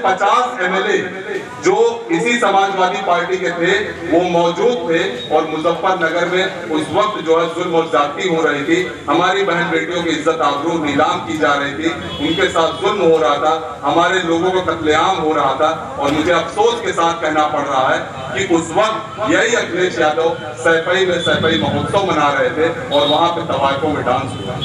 50 MLA जो इसी Samajwadi party के थे वो मौजूद थे और मुजफ्फरनगर में उस वक्त जो है जुल्म और ज्यादती हो रही थी, हमारी बहन बेटियों की इज्जत आबरू नीलाम की जा रही थी, उनके साथ जुल्म हो रहा था, हमारे लोगों को कत्लेआम हो रहा था। और मुझे अफसोस के साथ कहना पड़ रहा है कि उस वक्त यही अखिलेश यादव सैफई में सैफई महोत्सव मना रहे थे और वहां पे तवायफों में डांस हुआ।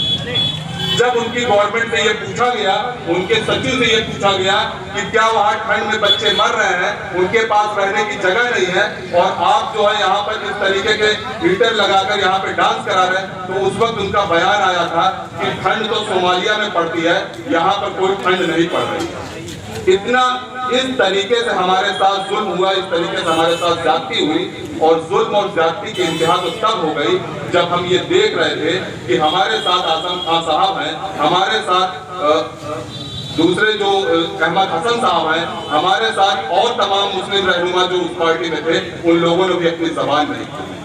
जब उनकी गवर्नमेंट से ये पूछा गया, उनके सचिव से ये पूछा गया कि क्या वहां ठंड में बच्चे मर रहे हैं, उनके पास रहने की जगह नहीं है और आप जो है यहाँ पर इस तरीके के हीटर लगाकर यहाँ पे डांस करा रहे हैं, तो उस वक्त उनका बयान आया था कि ठंड तो सोमालिया में पड़ती है, यहाँ पर कोई ठंड नहीं पड़ रही है। इतना इस तरीके से हमारे साथ जुल्म हुआ, इस तरीके से हमारे साथ ज्यादती हुई और जुल्म और ज्यादती की इंतहा तो तब हो गई जब हम ये देख रहे थे कि हमारे साथ आजम खान साहब हैं, हमारे साथ दूसरे जो अहमद हसन साहब हैं, हमारे साथ और तमाम मुस्लिम रहनुमा जो उस पार्टी में थे, उन लोगों ने भी अपनी जबान नहीं खोली।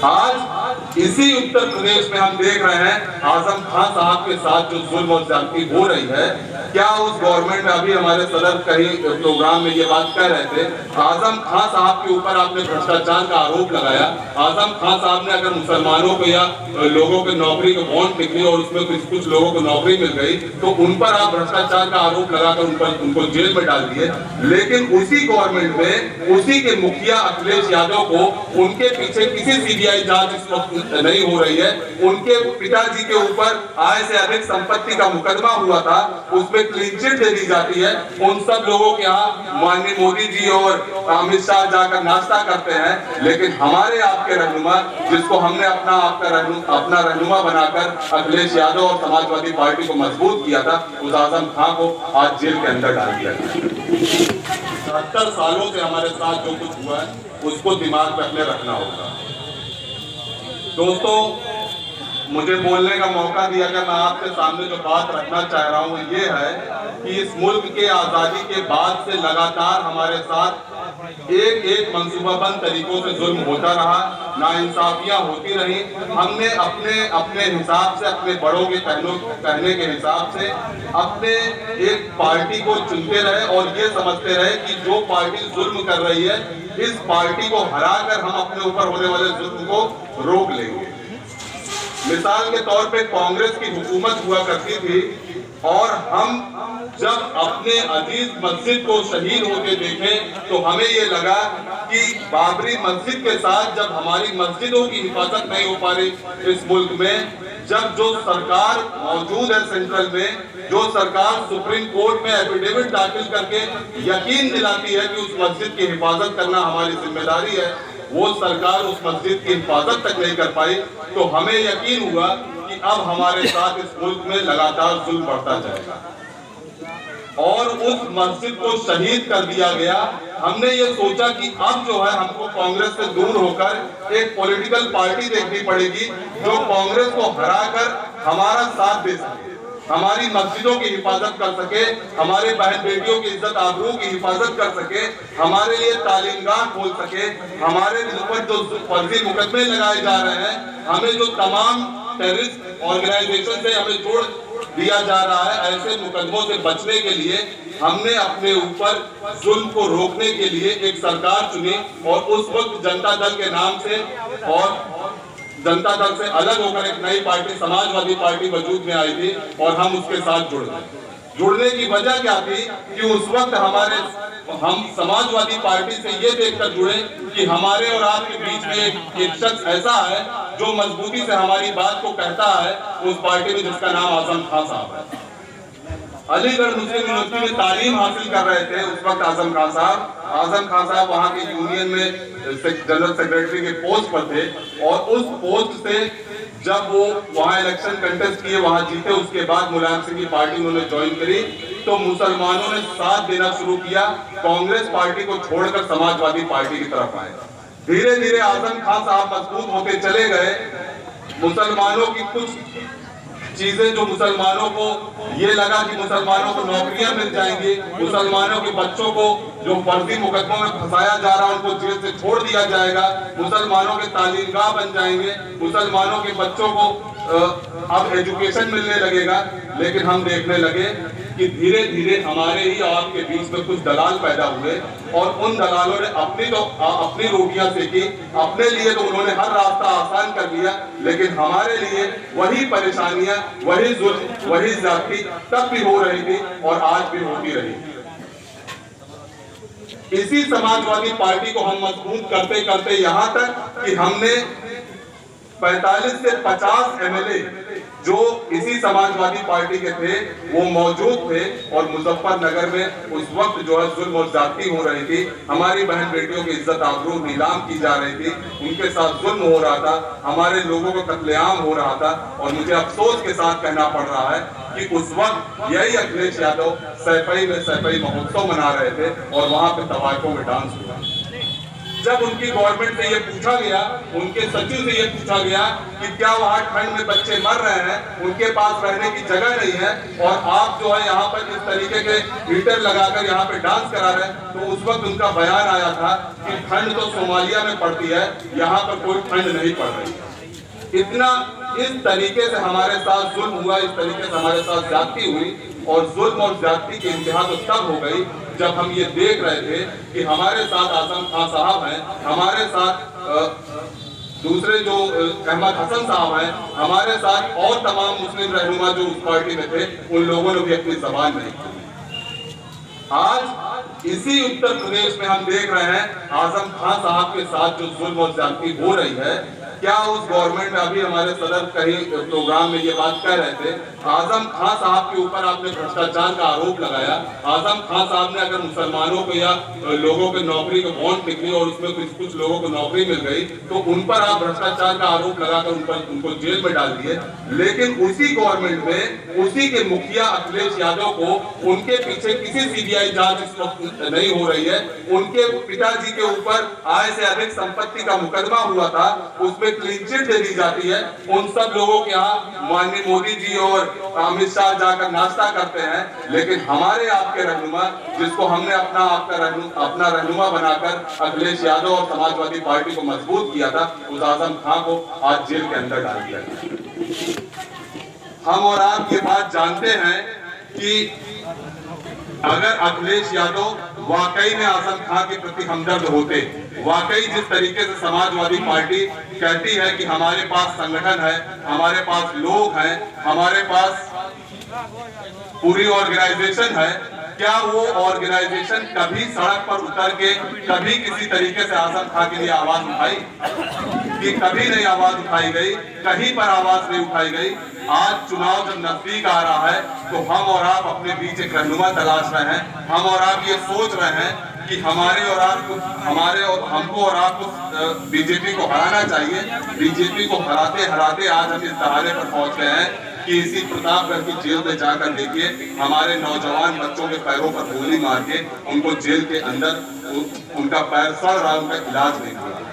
आज इसी उत्तर प्रदेश में हम देख रहे हैं आजम खान साहब के साथ जो जुल्म और ज्यादती हो रही है। क्या उस गवर्नमेंट में अभी हमारे सदर कहीं प्रोग्राम में ये बात कह रहे थे, आजम खान साहब के ऊपर आपने भ्रष्टाचार का आरोप लगाया। आजम खान साहब ने अगर मुसलमानों को या लोगों को नौकरी को बॉन्ड निकली और उसमें कुछ लोगों को नौकरी मिल गई तो उन पर आप भ्रष्टाचार का आरोप लगाकर उनको जेल में डाल दिए। लेकिन उसी गवर्नमेंट में उसी के मुखिया अखिलेश यादव को उनके पीछे किसी सीबीआई जांच इस वक्त नहीं हो रही है। उनके पिताजी के ऊपर आय से अधिक संपत्ति का मुकदमा हुआ था, उसमें क्लीन चिट दे दी जाती है। उन सब लोगों के यहाँ माननीय मोदी जी और अमित शाह जाकर नाश्ता करते हैं, लेकिन हमारे आपके रहनुमा, जिसको हमने अपना रहनुमा बनाकर अखिलेश यादव और समाजवादी पार्टी को मजबूत किया था, उस आजम खान को आज जेल के अंदर डाल दिया गया। 70 सालों से हमारे साथ जो कुछ हुआ है उसको दिमाग में अपने रखना होगा। दोस्तों, मुझे बोलने का मौका दिया गया, मैं आपके सामने जो बात रखना चाह रहा हूँ ये है कि इस मुल्क के आज़ादी के बाद से लगातार हमारे साथ एक मंसूबाबंद तरीकों से जुल्म होता रहा, नाइंसाफियां होती रही। हमने अपने हिसाब से, अपने बड़ों के कहने के हिसाब से अपने एक पार्टी को चुनते रहे और ये समझते रहे कि जो पार्टी जुल्म कर रही है, इस पार्टी को हराकर हम अपने ऊपर होने वाले जुल्म को रोक लेंगे। मिसाल के तौर पे कांग्रेस की हुकूमत हुआ करती थी और हम जब अपने अजीज मस्जिद को शहीद होते देखे तो हमें ये लगा कि बाबरी मस्जिद के साथ जब हमारी मस्जिदों की हिफाजत नहीं हो पा रही इस मुल्क में, जब जो सरकार मौजूद है सेंट्रल में, जो सरकार सुप्रीम कोर्ट में एफिडेविट दाखिल करके यकीन दिलाती है कि उस मस्जिद की हिफाजत करना हमारी जिम्मेदारी है, वो सरकार उस मस्जिद की हिफाजत तक नहीं कर पाई, तो हमें यकीन हुआ कि अब हमारे साथ इस मुल्क में लगातार जुल्म बढ़ता जाएगा और उस मस्जिद को शहीद कर दिया गया। हमने ये सोचा कि अब जो है हमको कांग्रेस से दूर होकर एक पॉलिटिकल पार्टी देखनी पड़ेगी जो कांग्रेस को हराकर हमारा साथ दे सके, हमारी मस्जिदों की हिफाजत कर सके, हमारे बहन बेटियों की इज्जत आबरू की हिफाजत कर सके, हमारे लिए तालीमगाह खोल सके, हमारे ऊपर जो फर्जी मुकदमे लगाए जा रहे हैं, हमें जो तमाम टेररिस्ट ऑर्गेनाइजेशन से हमें जोड़ दिया जा रहा है, ऐसे मुकदमों से बचने के लिए हमने अपने ऊपर जुल्म को रोकने के लिए एक सरकार चुनी और उस वक्त जनता दल के नाम से और जनता दल से अलग होकर एक नई पार्टी समाजवादी पार्टी वजूद में आई थी और हम उसके साथ जुड़ गए। जुड़ने की वजह क्या थी कि उस वक्त हम समाजवादी पार्टी से ये देखकर जुड़े कि हमारे और आपके बीच में एक शख्स ऐसा है जो मजबूती से हमारी बात को कहता है उस पार्टी में, जिसका नाम आजम खान साहब है। अलीगढ़ मुस्लिम यूनिवर्सिटी में तालीम हासिल कर रहे थे उस वक्त आजम खान साहब वहां के यूनियन में जनरल सेक्रेटरी के पोस्ट पर थे और उस पोस्ट से जब वो वहां इलेक्शन कंटेस्ट किए, वहां जीते, उसके बाद मुलायम सिंह की पार्टी उन्होंने ज्वाइन करी तो मुसलमानों ने साथ देना शुरू किया, कांग्रेस पार्टी को छोड़कर समाजवादी पार्टी की तरफ आए। धीरे धीरे आजम खान साहब मजबूत होते चले गए। मुसलमानों की कुछ चीजें जो मुसलमानों को ये लगा कि मुसलमानों को नौकरियां मिल जाएंगी, मुसलमानों के बच्चों को जो फर्जी मुकदमों में फंसाया जा रहा है उनको जेल से छोड़ दिया जाएगा, मुसलमानों के तालीमगाह बन जाएंगे, मुसलमानों के बच्चों को अब एजुकेशन मिलने लगेगा। लेकिन हम देखने लगे कि धीरे धीरे हमारे ही और आपके बीच में कुछ दलाल पैदा हुए और उन दलालों ने अपनी रोटियां सेकी, अपने लिए तो उन्होंने हर रास्ता आसान कर लिया, लेकिन हमारे लिए वही परेशानियां, वही जुल्म, वही ज्यादती तब भी हो रही थी और आज भी होती रही। इसी समाजवादी पार्टी को हम मजबूत करते करते यहां तक कि हमने 45 से 50 एमएलए जो इसी समाजवादी पार्टी के थे वो मौजूद थे और मुजफ्फरनगर में उस वक्त जो है जुल्म और ज्यादती हो रही थी, हमारी बहन बेटियों की इज्जत आबरू नीलाम की जा रही थी, उनके साथ जुल्म हो रहा था, हमारे लोगों को कत्लेआम हो रहा था। और मुझे अफसोस के साथ कहना पड़ रहा है कि उस वक्त यही अखिलेश यादव सैफई में सैफई महोत्सव मना रहे थे और वहां पे तवायफों में डांस हुआ। जब उनकी गवर्नमेंट से ये पूछा गया, उनके सचिव से ये पूछा गया कि क्या वहां ठंड में बच्चे मर रहे हैं, उनके पास रहने की जगह नहीं है और आप जो है यहाँ पर इस तरीके के हीटर लगाकर यहाँ पे डांस करा रहे हैं, तो उस वक्त उनका बयान आया था कि ठंड तो सोमालिया में पड़ती है, यहाँ पर कोई ठंड नहीं पड़ रही। इतना इस तरीके से हमारे साथ जुल्म हुआ, इस तरीके से हमारे साथ ज्यादती हुई और जुल्म और ज्यादती की इंतहा तो तब हो गई जब हम ये देख रहे थे कि हमारे साथ आजम खान साहब हैं, हमारे साथ दूसरे जो अहमद हसन साहब हैं, हमारे साथ और तमाम मुस्लिम रहनुमा जो उस पार्टी में थे, उन लोगों ने भी अपनी जबान नहीं खोली। आज इसी उत्तर प्रदेश में हम देख रहे हैं आजम खान साहब के साथ जो जुल्म और ज्यादती हो रही है। क्या उस गवर्नमेंट में अभी हमारे सदर कहीं प्रोग्राम में ये बात कह रहे थे, आजम खान साहब के ऊपर आपने भ्रष्टाचार का आरोप लगाया। आजम खान साहब ने अगर मुसलमानों को या लोगों के नौकरी को बॉन्ड निकली और उसमें कुछ लोगों को नौकरी मिल गई तो उन पर आप भ्रष्टाचार का आरोप लगाकर उनको जेल में डाल दिए। लेकिन उसी गवर्नमेंट में उसी के मुखिया अखिलेश यादव को उनके पीछे किसी सीबीआई जांच इस वक्त नहीं हो रही है। उनके पिताजी के ऊपर आय से अधिक संपत्ति का मुकदमा हुआ था, उसमें क्लीन चिट दे दी जाती है। उन सब लोगों के यहाँ माननीय मोदी जी और अमित शाह जाकर नाश्ता करते हैं, लेकिन हमारे आपके रहनुमा, जिसको हमने अपना रहनुमा बनाकर अखिलेश यादव और समाजवादी पार्टी को मजबूत किया था, उस आजम खान को आज जेल के अंदर डाल दिया गया। हम और आप ये बात जानते हैं कि अगर अखिलेश यादव वाकई में आजम खान के प्रति हमदर्द होते, वाकई जिस तरीके से समाजवादी पार्टी कहती है कि हमारे पास संगठन है, हमारे पास लोग हैं, हमारे पास पूरी ऑर्गेनाइजेशन है, क्या वो ऑर्गेनाइजेशन कभी सड़क पर उतर के कभी किसी तरीके से आजम खान के लिए आवाज उठाई? कि कभी नहीं आवाज उठाई गई, कहीं पर आवाज नहीं उठाई गई। आज चुनाव जब नजदीक आ रहा है तो हम और आप अपने बीच एक रहनुमा तलाश रहे हैं। हम और आप ये सोच रहे हैं कि हमको और आपको बीजेपी को हराना चाहिए। बीजेपी को हराते हराते आज हम इस दहाड़े पर पहुंच गए हैं कि इसी प्रतापगढ़ की जेल में जाकर देखिए, हमारे नौजवान बच्चों के पैरों पर गोली मार के उनको जेल के अंदर उनका पैर सड़ रहा, उनका इलाज नहीं हो रहा।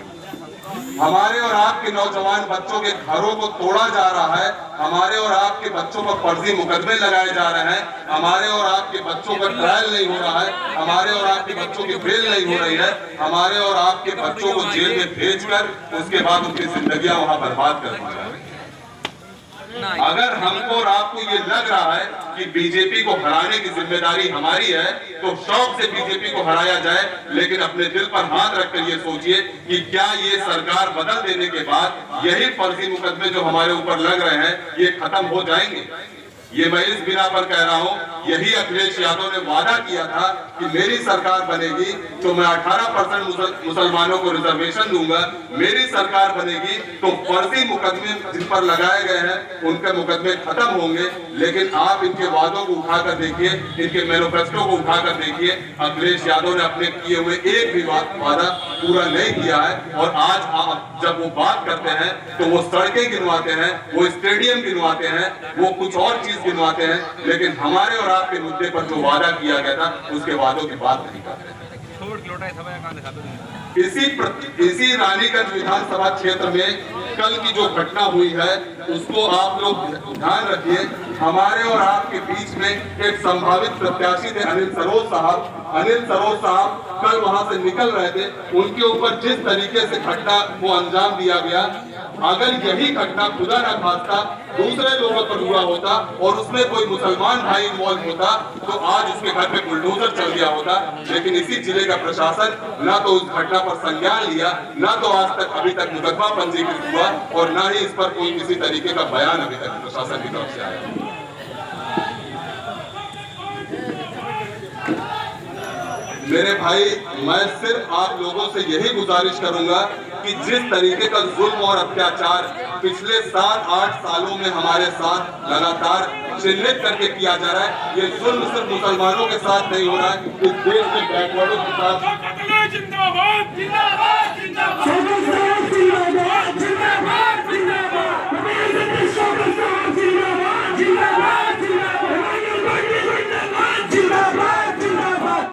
हमारे और आपके नौजवान बच्चों के घरों को तोड़ा जा रहा है, हमारे और आपके बच्चों पर फर्जी मुकदमे लगाए जा रहे हैं, हमारे और आपके बच्चों का ट्रायल नहीं हो रहा है, हमारे और आपके बच्चों की बेल नहीं हो रही है, हमारे और आपके बच्चों को जेल में भेजकर उसके बाद उनकी जिंदगियां वहां बर्बाद कर दी जा रही है। अगर हमको और आपको ये लग रहा है कि बीजेपी को हराने की जिम्मेदारी हमारी है तो शौक से बीजेपी को हराया जाए, लेकिन अपने दिल पर हाथ रखकर ये सोचिए कि क्या ये सरकार बदल देने के बाद यही फर्जी मुकदमे जो हमारे ऊपर लग रहे हैं ये खत्म हो जाएंगे? ये मैं इस बिना पर कह रहा हूं, यही अखिलेश यादव ने वादा किया था कि मेरी सरकार बनेगी तो मैं 18% मुसलमानों को रिजर्वेशन दूंगा, मेरी सरकार बनेगी तो फर्जी मुकदमे जिन पर लगाए गए हैं उनके मुकदमे खत्म होंगे। लेकिन आप इनके वादों को उठाकर देखिए, इनके मैनिफेस्टो को उठाकर देखिए, अखिलेश यादव ने अपने किए हुए एक भी वादा पूरा नहीं किया है। और आज आप जब वो बात करते हैं तो वो सड़कें गिनवाते हैं, वो स्टेडियम गिनवाते हैं, वो कुछ और चीज गिनवाते हैं, लेकिन हमारे और आपके मुद्दे पर जो वादा किया गया था उसके वादों की बात नहीं करते। इसी रानीगंज विधानसभा क्षेत्र में कल की जो घटना हुई है उसको आप लोग ध्यान रखिए। हमारे और आपके बीच में एक संभावित प्रत्याशी थे अनिल सरोज साहब। अनिल सरोज साहब कल वहां से निकल रहे थे, उनके ऊपर जिस तरीके से घटना को अंजाम दिया गया अगर यही घटना खुदा न खास्ता दूसरे लोगों पर हुआ होता और उसमें कोई मुसलमान भाई इन्वॉल्व होता तो आज उसके घर पे बुलडोजर चल गया होता। लेकिन इसी जिले का प्रशासन ना तो उस घटना पर संज्ञान लिया, ना तो आज तक अभी तक मुकदमा पंजीकृत हुआ और ना ही इस पर कोई किसी तरीके का बयान अभी तक प्रशासन की तरफ से आया। मेरे भाई, मैं सिर्फ आप लोगों से यही गुजारिश करूंगा कि जिस तरीके का जुल्म और अत्याचार पिछले 7-8 सालों में हमारे साथ लगातार चिन्हित करके किया जा रहा है, ये जुल्म सिर्फ मुसलमानों के साथ नहीं हो रहा है, इस देश के बैकवर्डों के साथ।